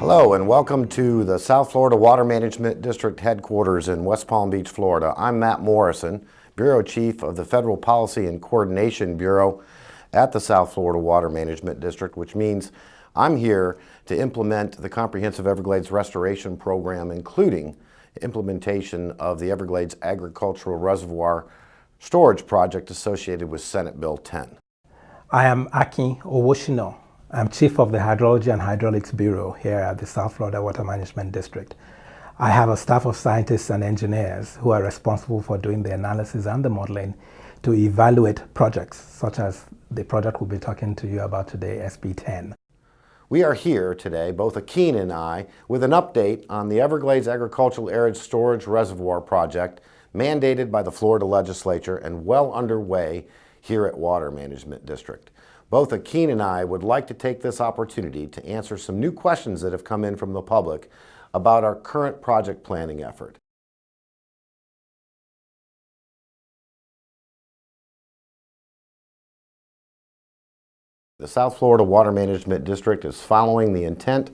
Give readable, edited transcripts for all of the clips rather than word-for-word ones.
Hello and welcome to the South Florida Water Management District headquarters in West Palm Beach, Florida. I'm Matt Morrison, Bureau Chief of the Federal Policy and Coordination Bureau at the South Florida Water Management District, which means I'm here to implement the Comprehensive Everglades Restoration Program, including implementation of the Everglades Agricultural Reservoir Storage Project associated with Senate Bill 10. I am Akin Owosina. I'm Chief of the Hydrology and Hydraulics Bureau here at the South Florida Water Management District. I have a staff of scientists and engineers who are responsible for doing the analysis and the modeling to evaluate projects such as the project we'll be talking to you about today, SB10. We are here today, both Akin and I, with an update on the Everglades Agricultural Arid Storage Reservoir Project mandated by the Florida legislature and well underway here at Water Management District. Both Akin and I would like to take this opportunity to answer some new questions that have come in from the public about our current project planning effort. The South Florida Water Management District is following the intent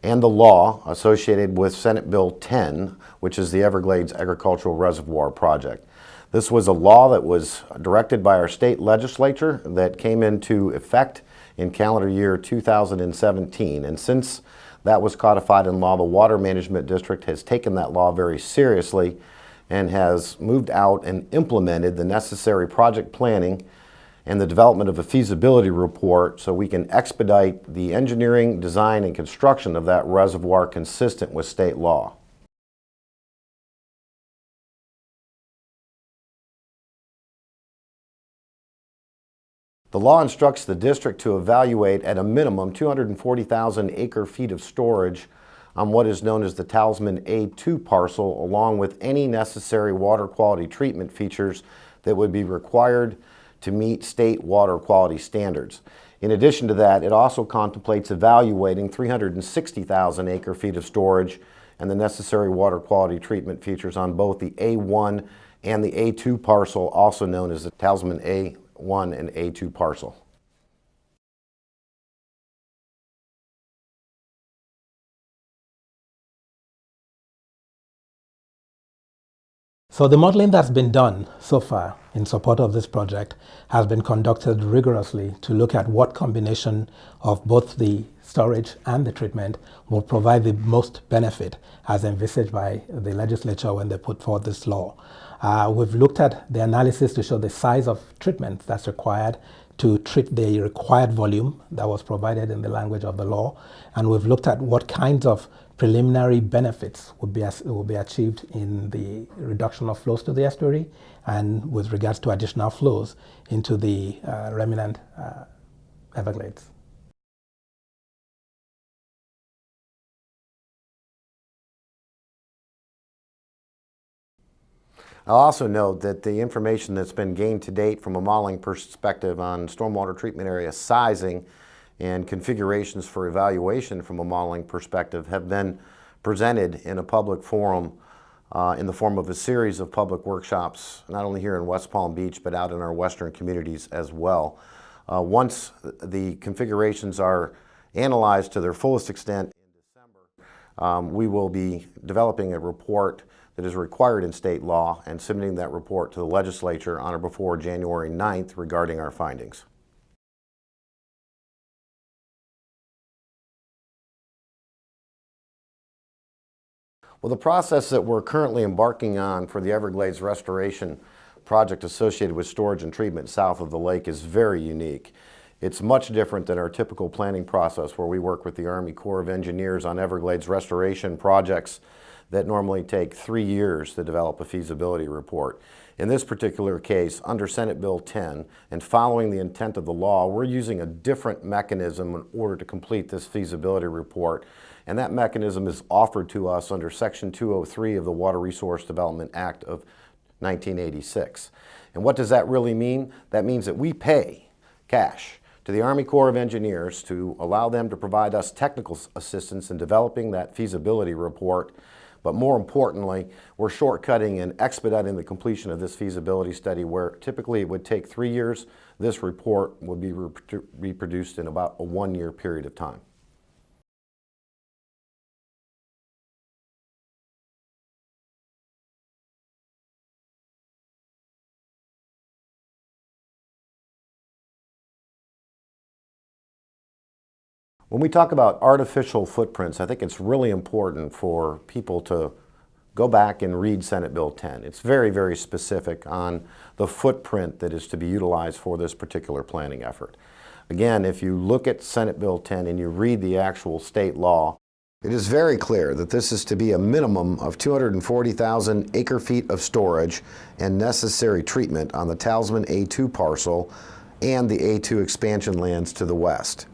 and the law associated with Senate Bill 10, which is the Everglades Agricultural Reservoir Project. This was a law that was directed by our state legislature that came into effect in calendar year 2017. And since that was codified in law, the Water Management District has taken that law very seriously and has moved out and implemented the necessary project planning and the development of a feasibility report so we can expedite the engineering, design, and construction of that reservoir consistent with state law. The law instructs the district to evaluate at a minimum 240,000 acre-feet of storage on what is known as the Talisman A2 parcel, along with any necessary water quality treatment features that would be required to meet state water quality standards. In addition to that, it also contemplates evaluating 360,000 acre-feet of storage and the necessary water quality treatment features on both the A1 and the A2 parcel, also known as the Talisman A1 and A2 parcel. So the modeling that's been done so far in support of this project has been conducted rigorously to look at what combination of both the storage and the treatment will provide the most benefit as envisaged by the legislature when they put forth this law. We've looked at the analysis to show the size of treatment that's required to treat the required volume that was provided in the language of the law, and we've looked at what kinds of preliminary benefits will be achieved in the reduction of flows to the estuary and with regards to additional flows into the remnant Everglades. I'll also note that the information that's been gained to date from a modeling perspective on stormwater treatment area sizing and configurations for evaluation from a modeling perspective have been presented in a public forum in the form of a series of public workshops, not only here in West Palm Beach, but out in our western communities as well. Once the configurations are analyzed to their fullest extent in December, we will be developing a report that is required in state law and submitting that report to the legislature on or before January 9th regarding our findings. Well, the process that we're currently embarking on for the Everglades restoration project associated with storage and treatment south of the lake is very unique. It's much different than our typical planning process where we work with the Army Corps of Engineers on Everglades restoration projects that normally take 3 years to develop a feasibility report. In this particular case, under Senate Bill 10 and following the intent of the law, we're using a different mechanism in order to complete this feasibility report. And that mechanism is offered to us under Section 203 of the Water Resource Development Act of 1986. And what does that really mean? That means that we pay cash to the Army Corps of Engineers to allow them to provide us technical assistance in developing that feasibility report. But more importantly, we're shortcutting and expediting the completion of this feasibility study where typically it would take 3 years. This report would be reproduced in about a 1-year period of time. When we talk about artificial footprints, I think it's really important for people to go back and read Senate Bill 10. It's very, very specific on the footprint that is to be utilized for this particular planning effort. Again, if you look at Senate Bill 10 and you read the actual state law, it is very clear that this is to be a minimum of 240,000 acre-feet of storage and necessary treatment on the Talisman A2 parcel and the A2 expansion lands to the west,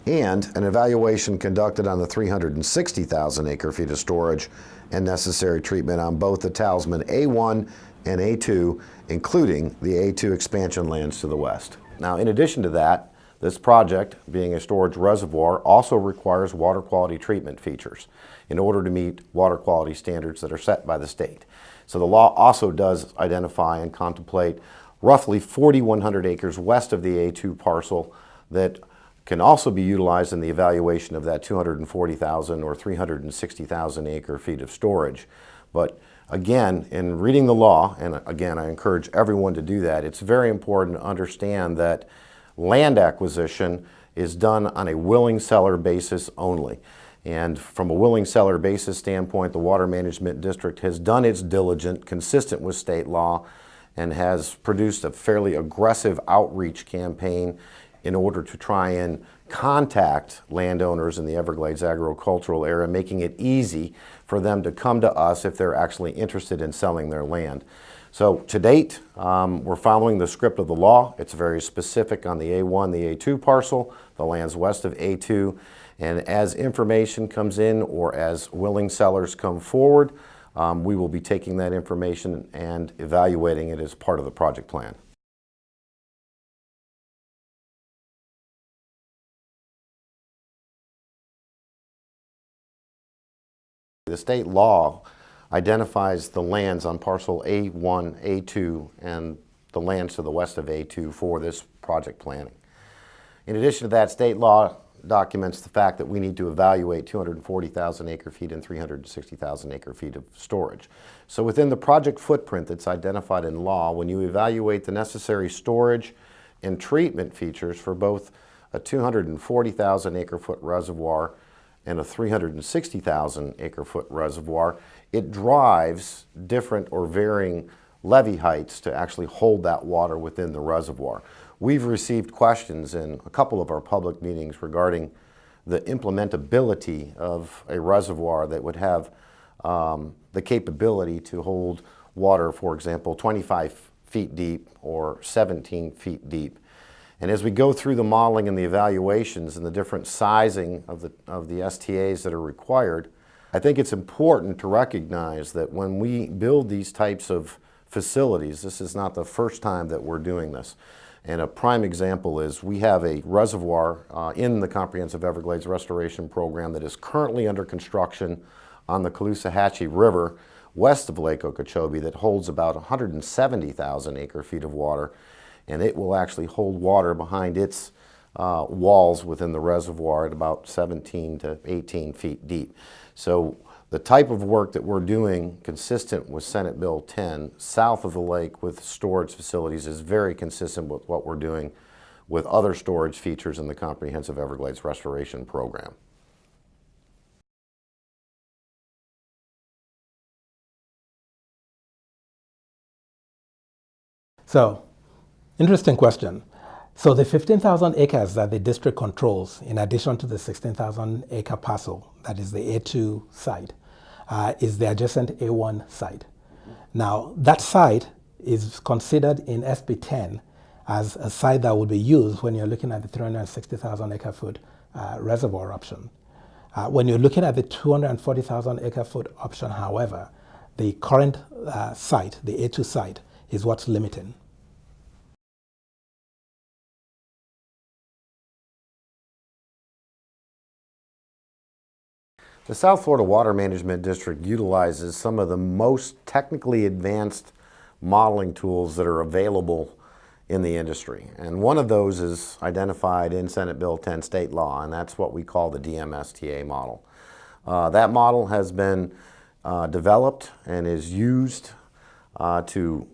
and an evaluation conducted on the 360,000 acre-feet of storage and necessary treatment on both the Talisman A1 and A2, including the A2 expansion lands to the west. Now, in addition to that, this project, being a storage reservoir, also requires water quality treatment features in order to meet water quality standards that are set by the state. So the law also does identify and contemplate roughly 4,100 acres west of the A2 parcel that can also be utilized in the evaluation of that 240,000 or 360,000 acre-feet of storage. But again, in reading the law, and again, I encourage everyone to do that, it's very important to understand that land acquisition is done on a willing seller basis only. And from a willing seller basis standpoint, the Water Management District has done its diligence consistent with state law and has produced a fairly aggressive outreach campaign in order to try and contact landowners in the Everglades agricultural area, making it easy for them to come to us if they're actually interested in selling their land. So to date, we're following the script of the law. It's very specific on the A1, the A2 parcel, the lands west of A2, and as information comes in or as willing sellers come forward, we will be taking that information and evaluating it as part of the project plan. The state law identifies the lands on parcel A1, A2, and the lands to the west of A2 for this project planning. In addition to that, state law documents the fact that we need to evaluate 240,000 acre-feet and 360,000 acre-feet of storage. So within the project footprint that's identified in law, when you evaluate the necessary storage and treatment features for both a 240,000 acre-foot reservoir and a 360,000 acre-foot reservoir, it drives different or varying levee heights to actually hold that water within the reservoir. We've received questions in a couple of our public meetings regarding the implementability of a reservoir that would have the capability to hold water, for example, 25 feet deep or 17 feet deep. And as we go through the modeling and the evaluations and the different sizing of the STAs that are required, I think it's important to recognize that when we build these types of facilities, this is not the first time that we're doing this. And a prime example is we have a reservoir in the Comprehensive Everglades Restoration Program that is currently under construction on the Caloosahatchee River west of Lake Okeechobee that holds about 170,000 acre-feet of water, and it will actually hold water behind its walls within the reservoir at about 17 to 18 feet deep. So the type of work that we're doing consistent with Senate Bill 10 south of the lake with storage facilities is very consistent with what we're doing with other storage features in the Comprehensive Everglades Restoration Program. So, interesting question. So the 15,000 acres that the district controls, in addition to the 16,000 acre parcel, that is the A2 site, is the adjacent A1 site. Now, that site is considered in SB 10 as a site that would be used when you're looking at the 360,000 acre foot reservoir option. When you're looking at the 240,000 acre foot option, however, the current site, the A2 site, is what's limiting. The South Florida Water Management District utilizes some of the most technically advanced modeling tools that are available in the industry. And one of those is identified in Senate Bill 10 state law, and that's what we call the DMSTA model. That model has been developed and is used to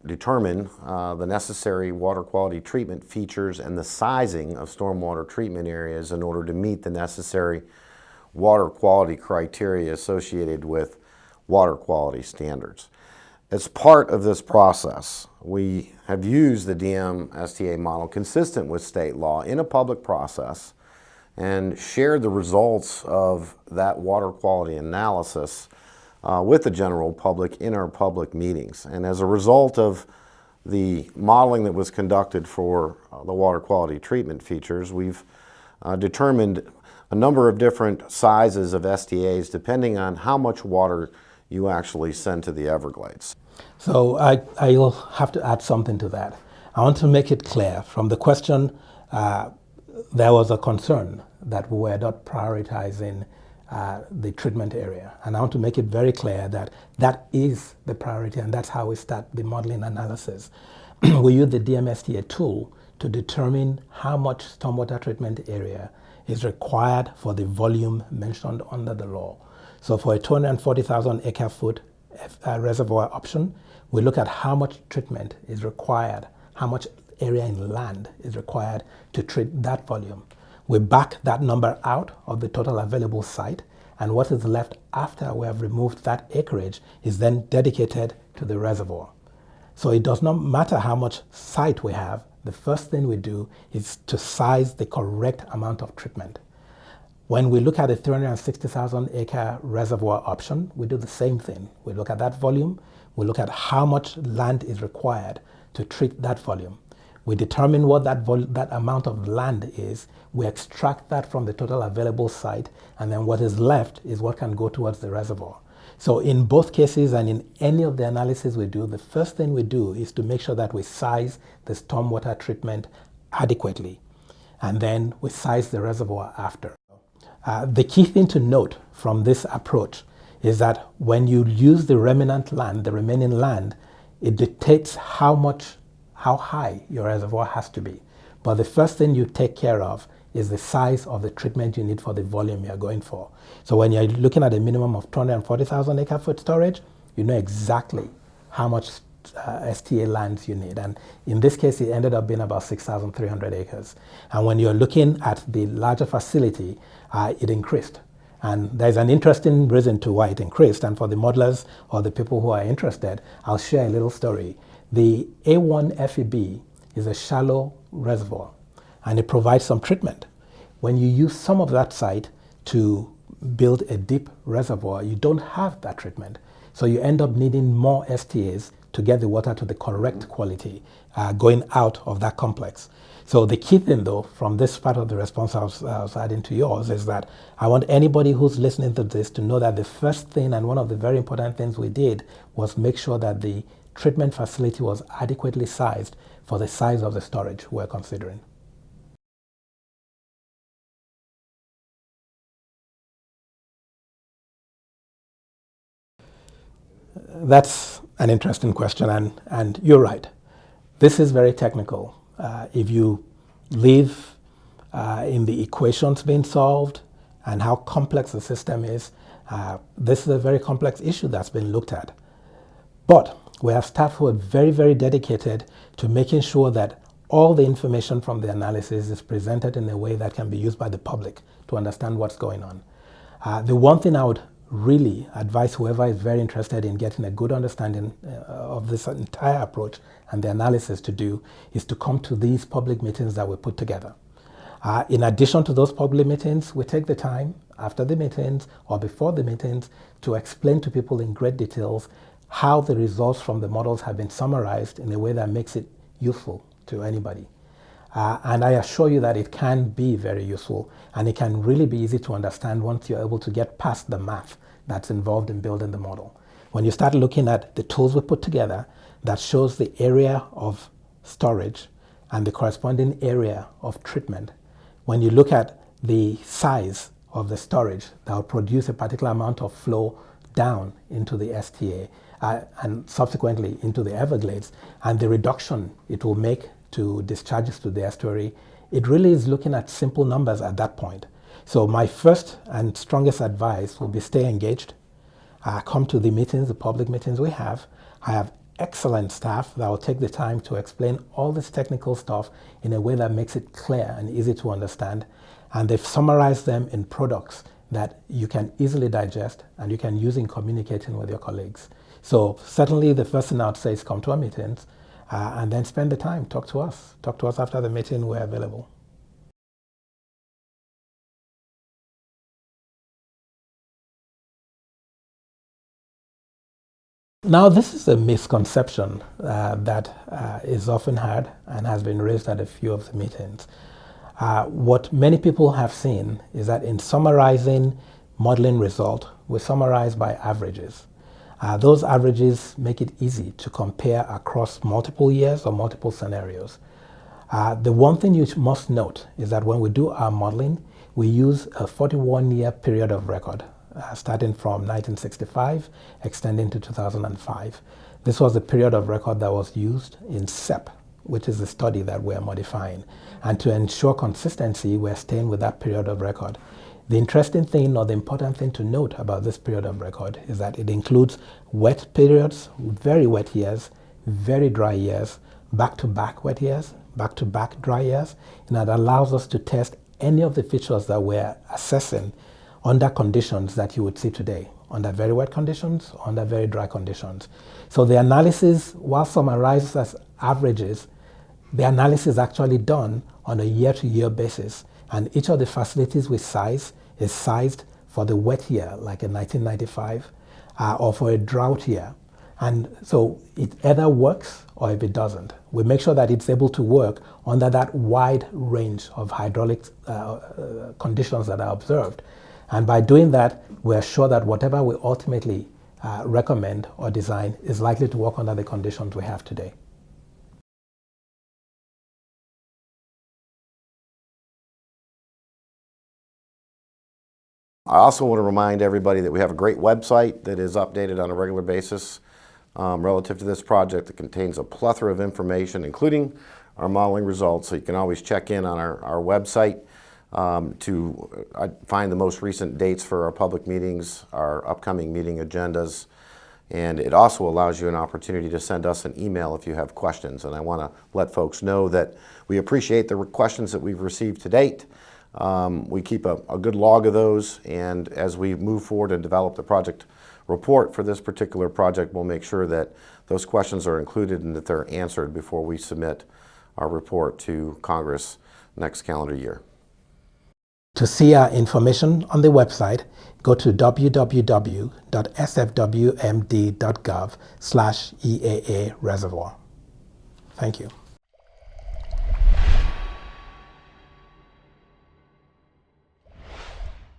determine the necessary water quality treatment features and the sizing of stormwater treatment areas in order to meet the necessary water quality criteria associated with water quality standards. As part of this process, we have used the DM-STA model consistent with state law in a public process and shared the results of that water quality analysis with the general public in our public meetings. And as a result of the modeling that was conducted for the water quality treatment features, we've determined a number of different sizes of STAs depending on how much water you actually send to the Everglades. So I'll have to add something to that. I want to make it clear from the question, there was a concern that we were not prioritizing the treatment area. And I want to make it very clear that that is the priority, and that's how we start the modeling analysis. We use the DM-STA tool to determine how much stormwater treatment area is required for the volume mentioned under the law. So for a 240,000 acre foot reservoir option, we look at how much treatment is required, how much area in land is required to treat that volume. We back that number out of the total available site, and what is left after we have removed that acreage is then dedicated to the reservoir. So it does not matter how much site we have, the first thing we do is to size the correct amount of treatment. When we look at a 360,000 acre reservoir option, we do the same thing. We look at that volume, we look at how much land is required to treat that volume. We determine what that amount of land is, we extract that from the total available site, and then what is left is what can go towards the reservoir. So in both cases and in any of the analysis we do, the first thing we do is to make sure that we size the stormwater treatment adequately, and then we size the reservoir after. The key thing to note from this approach is that when you use the remnant land, the remaining land, it dictates how high your reservoir has to be. But the first thing you take care of is the size of the treatment you need for the volume you're going for. So when you're looking at a minimum of 240,000 acre foot storage, you know exactly how much STA lands you need. And in this case, it ended up being about 6,300 acres. And when you're looking at the larger facility, it increased. And there's an interesting reason to why it increased. And for the modelers or the people who are interested, I'll share a little story. The A1 FEB is a shallow reservoir, and it provides some treatment. When you use some of that site to build a deep reservoir, you don't have that treatment. So you end up needing more STAs to get the water to the correct quality going out of that complex. So the key thing, though, from this part of the response I was adding to yours is that I want anybody who's listening to this to know that the first thing and one of the very important things we did was make sure that the treatment facility was adequately sized for the size of the storage we're considering. That's an interesting question, and you're right. This is very technical. If you live in the equations being solved and how complex the system is, this is a very complex issue that's been looked at. But we have staff who are very, very dedicated to making sure that all the information from the analysis is presented in a way that can be used by the public to understand what's going on. The one thing I would really advise whoever is very interested in getting a good understanding of this entire approach and the analysis to do is to come to these public meetings that we put together. In addition to those public meetings, we take the time after the meetings or before the meetings to explain to people in great details how the results from the models have been summarized in a way that makes it useful to anybody. And I assure you that it can be very useful, and it can really be easy to understand once you're able to get past the math that's involved in building the model. When you start looking at the tools we put together that shows the area of storage and the corresponding area of treatment, when you look at the size of the storage that will produce a particular amount of flow down into the STA and subsequently into the Everglades, and the reduction it will make to discharges to the estuary, it really is looking at simple numbers at that point. So my first and strongest advice will be stay engaged, come to the meetings, the public meetings we have. I have excellent staff that will take the time to explain all this technical stuff in a way that makes it clear and easy to understand. And they've summarized them in products that you can easily digest and you can use in communicating with your colleagues. So certainly the first thing I'd say is come to our meetings and then spend the time, talk to us. Talk to us after the meeting, we're available. Now, this is a misconception that is often heard and has been raised at a few of the meetings. What many people have seen is that in summarizing modeling result, we summarize by averages. Those averages make it easy to compare across multiple years or multiple scenarios. The one thing you must note is that when we do our modeling, we use a 41-year period of record, starting from 1965, extending to 2005. This was the period of record that was used in SEP, which is the study that we're modifying. And to ensure consistency, we're staying with that period of record. The interesting thing or the important thing to note about this period of record is that it includes wet periods, very wet years, very dry years, back-to-back wet years, back-to-back dry years, and it allows us to test any of the features that we're assessing under conditions that you would see today, under very wet conditions, under very dry conditions. So the analysis, while summarized as averages, the analysis is actually done on a year-to-year basis, and each of the facilities we size is sized for the wet year, like in 1995, or for a drought year. And so it either works or if it doesn't. We make sure that it's able to work under that wide range of hydraulic conditions that are observed. And by doing that, we're sure that whatever we ultimately recommend or design is likely to work under the conditions we have today. I also want to remind everybody that we have a great website that is updated on a regular basis relative to this project. It contains a plethora of information, including our modeling results, so you can always check in on our website to find the most recent dates for our public meetings, our upcoming meeting agendas, and it also allows you an opportunity to send us an email if you have questions. And I want to let folks know that we appreciate the questions that we've received to date. We keep a good log of those, and as we move forward and develop the project report for this particular project, we'll make sure that those questions are included and that they're answered before we submit our report to Congress next calendar year. To see our information on the website, go to www.sfwmd.gov/EAA Reservoir. Thank you.